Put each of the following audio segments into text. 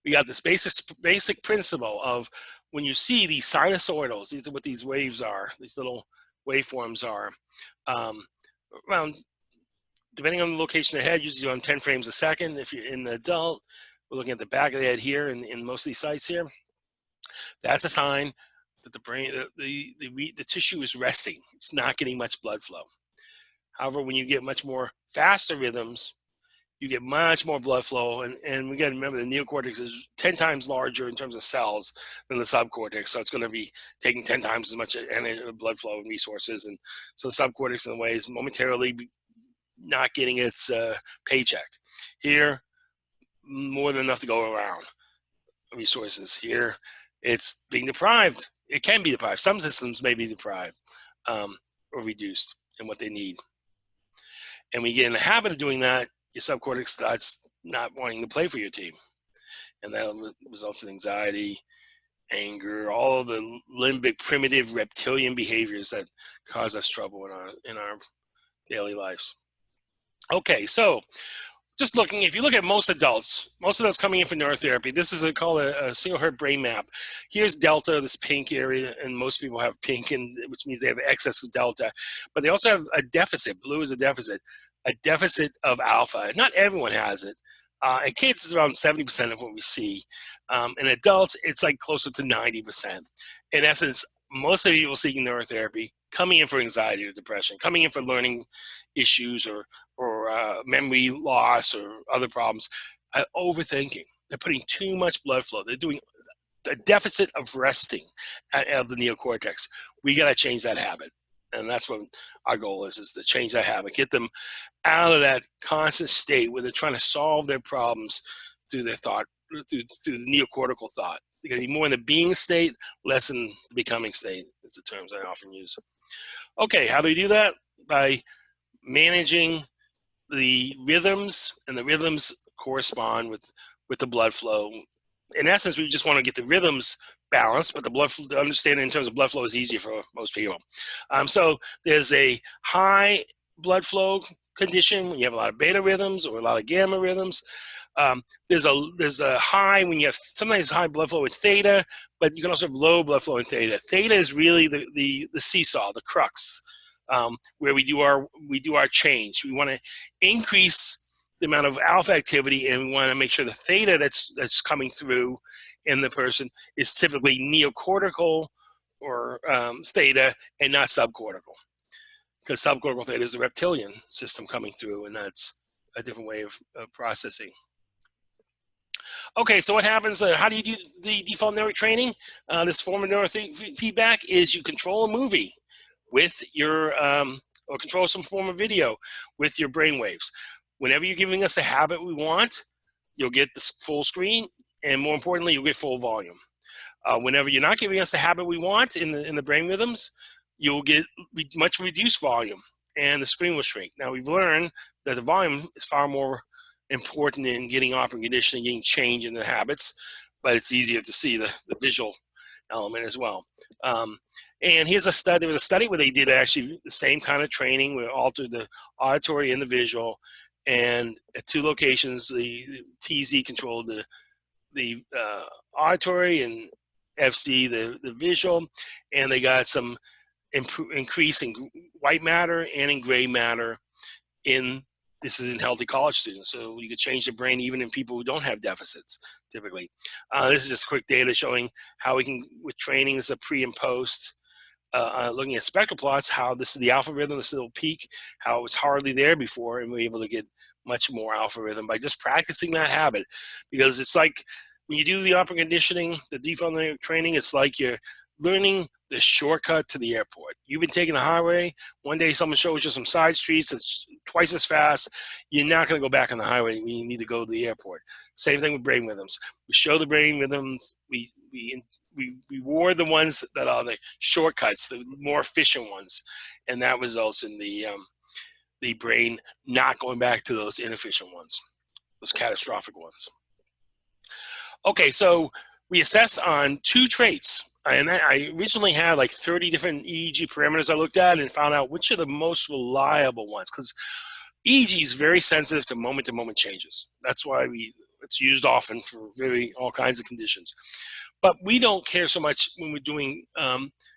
We got this basic principle of when you see these sinusoidals, these are what these waves are, these little waveforms are, um, around, depending on the location of the head, usually around 10 frames a second. If you're in the adult, we're looking at the back of the head here in most of these sites here. That's a sign that the brain, the tissue is resting. It's not getting much blood flow. However, when you get much more faster rhythms, you get much more blood flow. And we got to remember the neocortex is 10 times larger in terms of cells than the subcortex. So it's going to be taking 10 times as much blood flow and resources. And so the subcortex in a way is momentarily not getting its paycheck. Here, more than enough to go around resources. Here, it's being deprived. It can be deprived. Some systems may be deprived or reduced in what they need. And when you get in the habit of doing that, your subcortex starts not wanting to play for your team. And that results in anxiety, anger, all of the limbic, primitive reptilian behaviors that cause us trouble in our daily lives. Okay, so just looking, if you look at most adults coming in for neurotherapy, this is called a single hertz brain map. Here's delta, this pink area, and most people have pink, which means they have excess of delta. But they also have a deficit. Blue is a deficit of alpha. Not everyone has it. In kids, it's around 70% of what we see. In adults, it's like closer to 90%. In essence, most of the people seeking neurotherapy, coming in for anxiety or depression, coming in for learning issues or memory loss or other problems, are overthinking. They're putting too much blood flow. They're doing a deficit of resting of the neocortex. We got to change that habit. And that's what our goal is to change that habit, get them out of that constant state where they're trying to solve their problems through their thought, through the neocortical thought. They're going to be more in the being state, less in the becoming state, is the terms I often use. Okay, how do we do that? By managing the rhythms, and the rhythms correspond with the blood flow. In essence, we just want to get the rhythms balanced, but the blood flow, to understand in terms of blood flow is easier for most people. So there's a high blood flow condition when you have a lot of beta rhythms or a lot of gamma rhythms. There's a high when you have sometimes high blood flow with theta, but you can also have low blood flow in theta. Theta is really the seesaw, the crux, where we do our change. We want to increase the amount of alpha activity, and we want to make sure the theta that's coming through in the person is typically neocortical or theta and not subcortical, because subcortical theta is the reptilian system coming through, and that's a different way of processing. Okay, so what happens? How do you do the default neurotraining? This form of neurofeedback is you control a movie with your, or control some form of video with your brainwaves. Whenever you're giving us a habit we want, you'll get the full screen, and more importantly, you'll get full volume. Whenever you're not giving us the habit we want in the brain rhythms, you'll get much reduced volume, and the screen will shrink. Now, we've learned that the volume is far more important in getting operant conditioning, getting change in the habits, but it's easier to see the visual element as well. And here's a study. There was a study where they did actually the same kind of training, where altered the auditory and the visual, and at 2 locations, the PZ controlled the auditory and FC the visual, and they got some increase in white matter and in gray matter this is in healthy college students. So you could change the brain even in people who don't have deficits, typically. This is just quick data showing how we can, with training, this is a pre and post, looking at spectral plots, how this is the alpha rhythm, this little peak, how it was hardly there before, and we're able to get much more alpha rhythm by just practicing that habit. Because it's like when you do the operant conditioning, the default training, it's like you're learning the shortcut to the airport. You've been taking the highway. One day someone shows you some side streets that's twice as fast. You're not going to go back on the highway when you need to go to the airport. Same thing with brain rhythms. We show the brain rhythms. We reward the ones that are the shortcuts, the more efficient ones, and that results in the brain not going back to those inefficient ones, those catastrophic ones. Okay, so we assess on 2 traits. And I originally had like 30 different EEG parameters I looked at and found out which are the most reliable ones, because EEG is very sensitive to moment-to-moment changes. That's why It's used often for all kinds of conditions. But we don't care so much when we're doing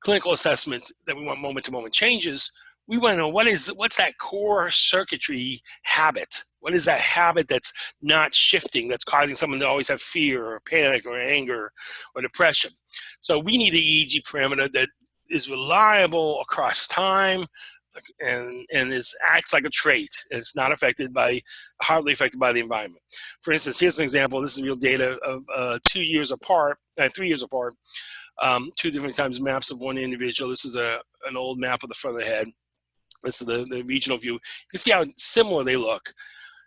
clinical assessment that we want moment-to-moment changes. We want to know what's that core circuitry habit? What is that habit that's not shifting, that's causing someone to always have fear or panic or anger or depression? So we need an EEG parameter that is reliable across time and acts like a trait. It's not hardly affected by the environment. For instance, here's an example. This is real data of 2 years apart, 3 years apart, 2 different times maps of one individual. This is an old map of the front of the head. This is the regional view. You can see how similar they look,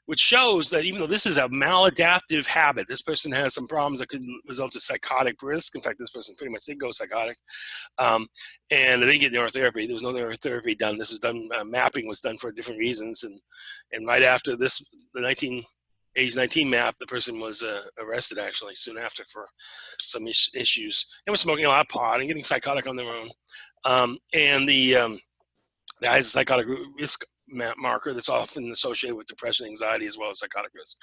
which shows that even though this is a maladaptive habit, this person has some problems that could result in psychotic risk. In fact, this person pretty much did go psychotic. And they didn't get neurotherapy. There was no neurotherapy done. This was done, mapping was done for different reasons. And right after this, the age 19 map, the person was arrested actually soon after for some issues. And was smoking a lot of pot and getting psychotic on their own. And the has a psychotic risk marker that's often associated with depression, anxiety, as well as psychotic risk.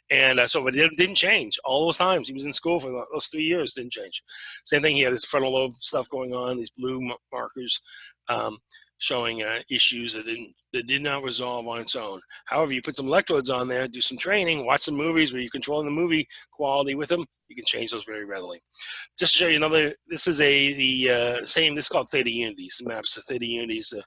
And but it didn't change all those times. He was in school for those 3 years, didn't change. Same thing, he had this frontal lobe stuff going on, these blue markers showing issues that did not resolve on its own. However, you put some electrodes on there, do some training, watch some movies where you're controlling the movie quality with them, you can change those very readily. Just to show you another, this is this is called theta unities. The maps of theta unities, a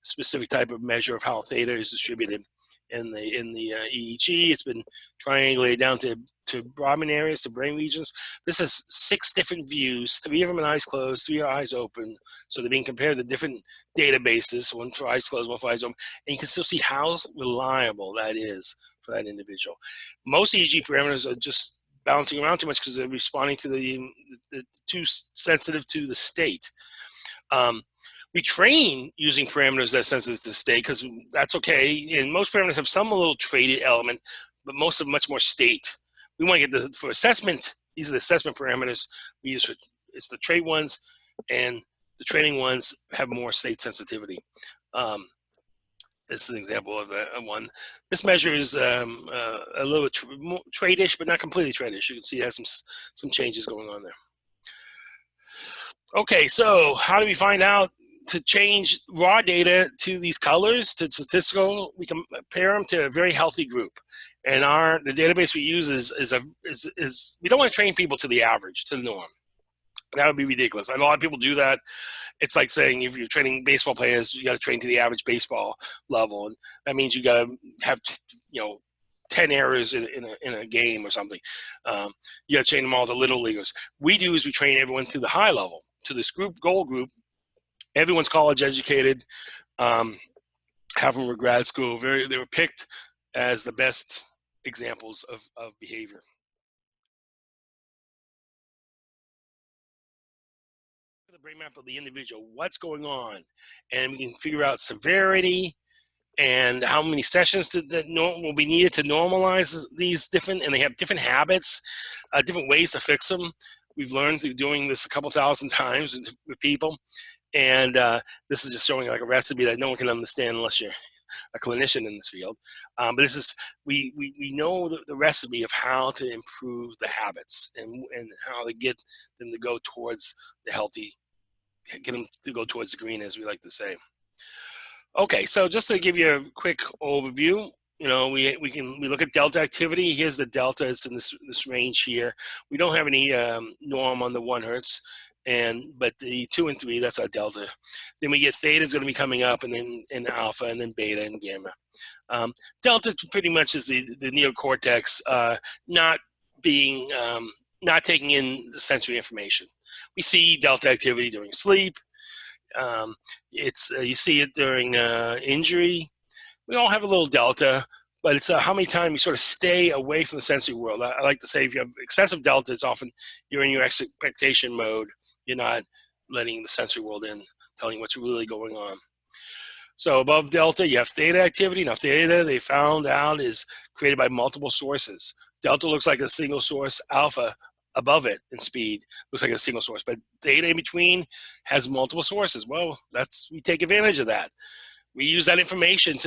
specific type of measure of how theta is distributed in the EEG. It's been triangulated down to Brahmin areas, to brain regions. This is 6 different views, 3 of them in eyes closed, 3 eyes open. So they're being compared to different databases, 1 for eyes closed, 1 for eyes open. And you can still see how reliable that is for that individual. Most EEG parameters are just bouncing around too much because they're responding to the too sensitive to the state. We train using parameters that are sensitive to state because that's okay. And most parameters have some little traded element, but most of them much more state. We want to get for assessment, these are the assessment parameters we use it's the trait ones, and the training ones have more state sensitivity. This is an example of one. This measure is a little trait-ish, but not completely trait-ish. You can see it has some changes going on there. Okay, so how do we find out to change raw data to these colors, to statistical? We compare them to a very healthy group. And the database we use is we don't want to train people to the average, to the norm. That would be ridiculous. And a lot of people do that. It's like saying if you're training baseball players, you got to train to the average baseball level. And that means you got to have, 10 errors in a game or something. You got to train them all to little leaguers. We train everyone to the high level, to this goal group. Everyone's college educated, half of them were grad school. They were picked as the best examples of behavior. The brain map of the individual, what's going on, and we can figure out severity and how many sessions that will be needed to normalize these different, and they have different habits, different ways to fix them. We've learned through doing this a couple thousand times with people. And this is just showing like a recipe that no one can understand unless you're a clinician in this field. But this is, we know the recipe of how to improve the habits and how to get them to go towards the healthy, get them to go towards the green, as we like to say. Okay, so just to give you a quick overview, we look at delta activity. Here's the delta. It's in this range here. We don't have any norm on the 1 hertz. But the 2 and 3, that's our delta. Then we get theta is going to be coming up, and then alpha, and then beta and gamma. Delta pretty much is the neocortex not taking in the sensory information. We see delta activity during sleep. You see it during injury. We all have a little delta, but it's how many times you sort of stay away from the sensory world. I like to say if you have excessive delta, it's often you're in your expectation mode. You're not letting the sensory world in, telling what's really going on. So above delta, you have theta activity. Now theta, they found out, is created by multiple sources. Delta looks like a single source. Alpha, above it in speed, looks like a single source. But theta in between has multiple sources. Well, we take advantage of that. We use that information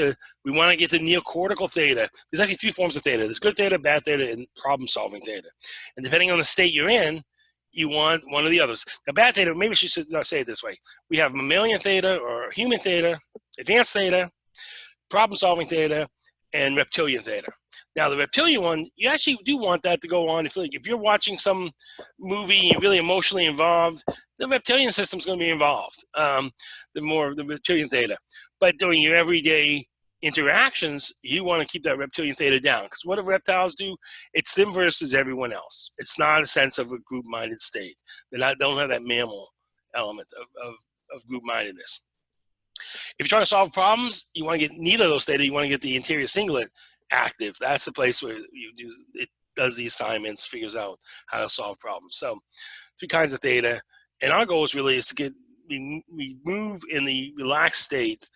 we want to get the neocortical theta. There's actually 3 forms of theta. There's good theta, bad theta, and problem-solving theta. And depending on the state you're in, you want one of the others. The bad theta, maybe I should not say it this way. We have mammalian theta or human theta, advanced theta, problem-solving theta, and reptilian theta. Now, the reptilian one, you actually do want that to go on. If you're watching some movie, you're really emotionally involved, the reptilian system's going to be involved, the reptilian theta. But during your everyday interactions, you want to keep that reptilian theta down. Because what do reptiles do? It's them versus everyone else. It's not a sense of a group-minded state. They don't have that mammal element of group-mindedness. If you're trying to solve problems, you want to get neither of those theta. You want to get the anterior cingulate active. That's the place where it does the assignments, figures out how to solve problems. So 3 kinds of theta. And our goal is really to we move in the relaxed state,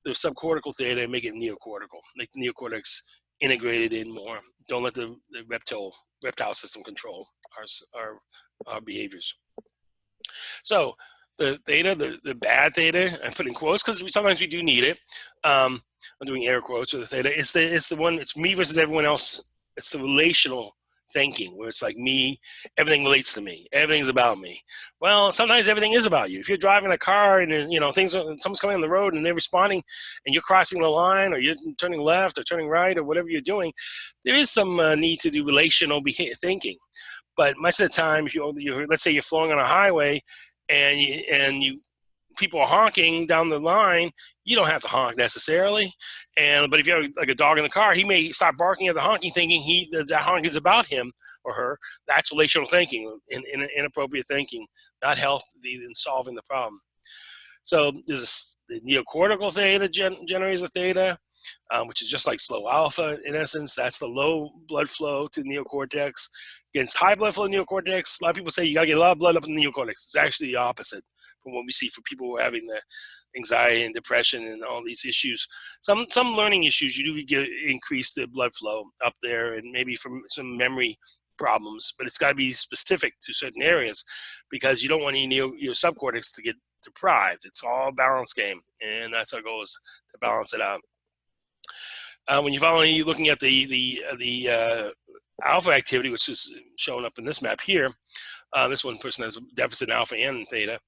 the subcortical theta, and make it neocortical. Make the neocortex integrated in more. Don't let the reptile system control our behaviors. So the theta, the bad theta, I put in quotes because sometimes we do need it. I'm doing air quotes with the theta. It's the one. It's me versus everyone else. It's the relational thinking where it's like me, everything relates to me, everything's about me. Well, sometimes everything is about you. If you're driving a car and someone's coming on the road and they're responding, and you're crossing the line, or you're turning left or turning right, or whatever you're doing, there is some need to do relational thinking. But much of the time, if let's say you're flowing on a highway and people are honking down the line, you don't have to honk necessarily. But if you have like a dog in the car, he may start barking at the honking, thinking that honk is about him or her. That's relational thinking, inappropriate thinking, not healthy in solving the problem. So there's the neocortical theta generates a theta, which is just like slow alpha in essence. That's the low blood flow to the neocortex. Against high blood flow neocortex, a lot of people say you gotta get a lot of blood up in the neocortex. It's actually the opposite from what we see for people who are having the anxiety and depression and all these issues. Some learning issues, you do increase the blood flow up there, and maybe from some memory problems, but it's got to be specific to certain areas because you don't want your subcortex to get deprived. It's all a balance game, and that's our goal, is to balance it out. When you're finally looking at the alpha activity, which is shown up in this map here, this one person has a deficit in alpha and theta.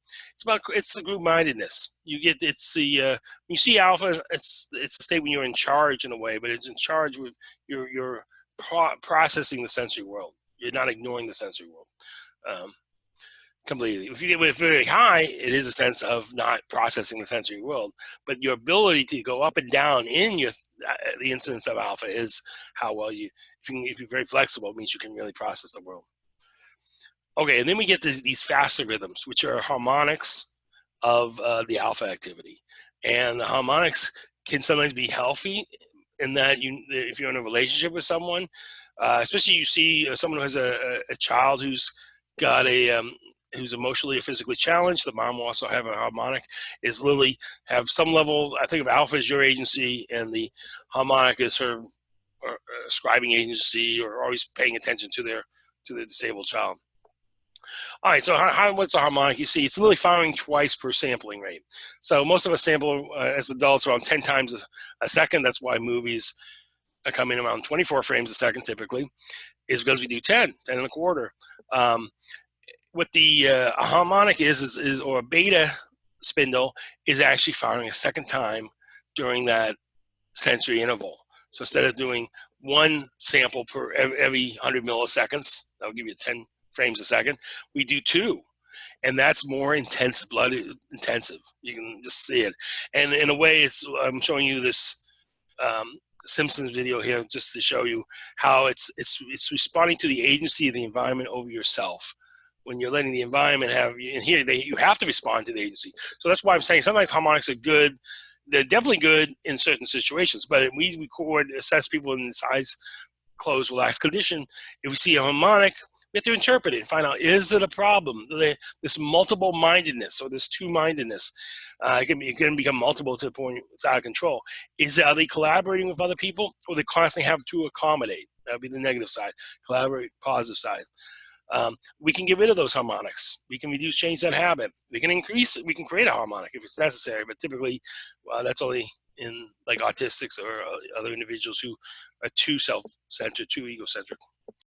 It's the group mindedness. When you see alpha, it's the state when you're in charge in a way, but it's in charge with you're processing the sensory world. You're not ignoring the sensory world completely. If you get very high, it is a sense of not processing the sensory world, but your ability to go up and down in the incidence of alpha is how well if you're very flexible, it means you can really process the world. Okay, and then we get these faster rhythms, which are harmonics of the alpha activity. And the harmonics can sometimes be healthy in that if you're in a relationship with someone, especially you see someone who has a child who's got who's emotionally or physically challenged, the mom will also have a harmonic, is literally have some level, I think of alpha as your agency, and the harmonic is her ascribing agency, or always paying attention to the disabled child. All right, so what's a harmonic? You see, it's literally firing twice per sampling rate. So most of us sample as adults around 10 times a second. That's why movies come in around 24 frames a second typically, is because we do 10 and a quarter. What the harmonic is, or a beta spindle, is actually firing a second time during that sensory interval. So instead of doing one sample per every 100 milliseconds, that'll give you 10 frames a second, we do 2, and that's more intense, blood intensive. You can just see it, and in a way, I'm showing you this Simpsons video here just to show you how it's responding to the agency of the environment over yourself. When you're letting the environment you have to respond to the agency. So that's why I'm saying sometimes harmonics are good. They're definitely good in certain situations, but we assess people in this eyes closed, relaxed condition. If we see a harmonic, we have to interpret it and find out, is it a problem? This multiple mindedness, or this two-mindedness, it can become multiple to the point it's out of control. Are they collaborating with other people, or they constantly have to accommodate? That would be the negative side. Collaborate, positive side. We can get rid of those harmonics. We can change that habit. We can increase it. We can create a harmonic if it's necessary, but typically that's only in like autistics or other individuals who are too self-centered, too egocentric.